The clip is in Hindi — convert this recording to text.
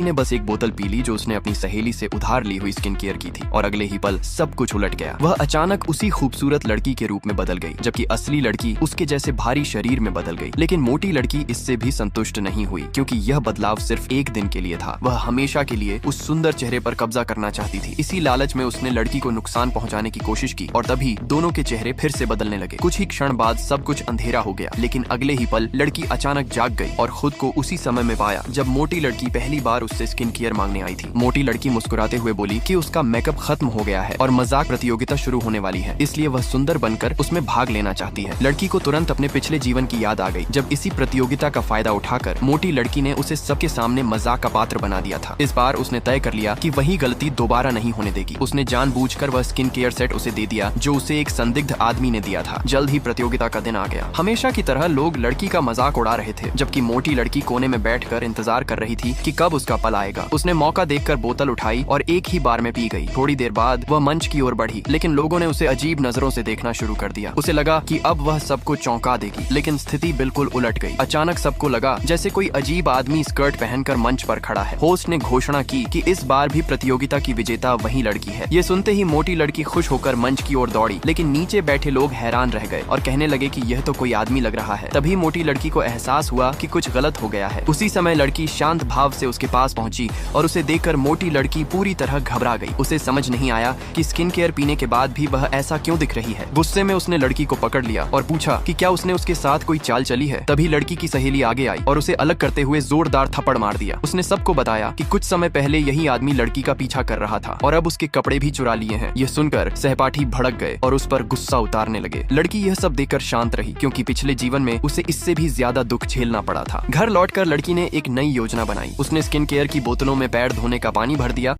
ने बस एक बोतल पी ली जो उसने अपनी सहेली से उधार ली हुई स्किन केयर की थी और अगले ही पल सब कुछ उलट गया। वह अचानक उसी खूबसूरत लड़की के रूप में बदल गई, जबकि असली लड़की उसके जैसे भारी शरीर में बदल गई। लेकिन मोटी लड़की इससे भी संतुष्ट नहीं हुई, क्योंकि यह बदलाव सिर्फ एक दिन के लिए था। वह हमेशा के लिए उस सुंदर चेहरे पर कब्जा करना चाहती थी। इसी लालच में उसने लड़की को नुकसान पहुंचाने की कोशिश की और तभी दोनों के चेहरे फिर से बदलने लगे। कुछ ही क्षण बाद सब कुछ अंधेरा हो गया, लेकिन अगले ही पल लड़की अचानक जाग गई और खुद को उसी समय में पाया जब मोटी लड़की पहली बार उससे स्किन केयर मांगने आई थी। मोटी लड़की मुस्कुराते हुए बोली कि उसका मेकअप खत्म हो गया है और मजाक प्रतियोगिता शुरू होने वाली है, इसलिए वह सुंदर बनकर उसमें भाग लेना चाहती है। लड़की को तुरंत अपने पिछले जीवन की याद आ गई, जब इसी प्रतियोगिता का फायदा उठाकर मोटी लड़की ने उसे सबके सामने मजाक का पात्र बना दिया था। इस बार उसने तय कर लिया कि वही गलती दोबारा नहीं होने देगी। उसने जानबूझकर वह स्किन केयर सेट उसे दे दिया जो उसे एक संदिग्ध आदमी ने दिया था। जल्द ही प्रतियोगिता का दिन आ गया। हमेशा की तरह लोग लड़की का मजाक उड़ा रहे थे, जबकि मोटी लड़की कोने में बैठकर इंतजार कर रही थी कि कब उसका पल आएगा। उसने मौका देखकर बोतल उठाई और एक ही बार में पी गई। थोड़ी देर बाद वह मंच की ओर बढ़ी, लेकिन लोगों ने उसे अजीब नजरों से देखना शुरू कर दिया। उसे लगा कि अब वह सबको चौंका देगी, लेकिन स्थिति बिल्कुल उलट गई। अचानक सबको लगा जैसे कोई अजीब आदमी स्कर्ट पहनकर मंच पर खड़ा है। होस्ट ने घोषणा की कि इस बार भी प्रतियोगिता की विजेता वही लड़की है। ये सुनते ही मोटी लड़की खुश होकर मंच की ओर दौड़ी, लेकिन नीचे बैठे लोग हैरान रह गए और कहने लगे कि यह तो कोई आदमी लग रहा है। तभी मोटी लड़की को एहसास हुआ कि कुछ गलत हो गया है। उसी समय लड़की शांत भाव से उसके पास पहुंची और उसे देखकर मोटी लड़की पूरी तरह घबरा गई। उसे समझ नहीं आया कि स्किन केयर पीने के बाद भी वह ऐसा क्यों दिख रही है। गुस्से में उसने लड़की को पकड़ लिया और पूछा कि क्या उसने उसके साथ कोई चाल चली है। तभी लड़की की सहेली आगे आई और उसे अलग करते हुए जोरदार थप्पड़ मार दिया। उसने सबको बताया कि कुछ समय पहले यही आदमी लड़की का पीछा कर रहा था और अब उसके कपड़े भी चुरा लिए हैं। यह सुनकर सहपाठी भड़क गए और उस पर गुस्सा उतारने लगे। लड़की यह सब देखकर शांत रही, क्योंकि पिछले जीवन में उसे इससे भी ज्यादा दुख झेलना पड़ा था। घर लौटकर लड़की ने एक नई योजना बनाई। उसने स्किन केयर की बोतलों में पैर धोने का पानी भर दिया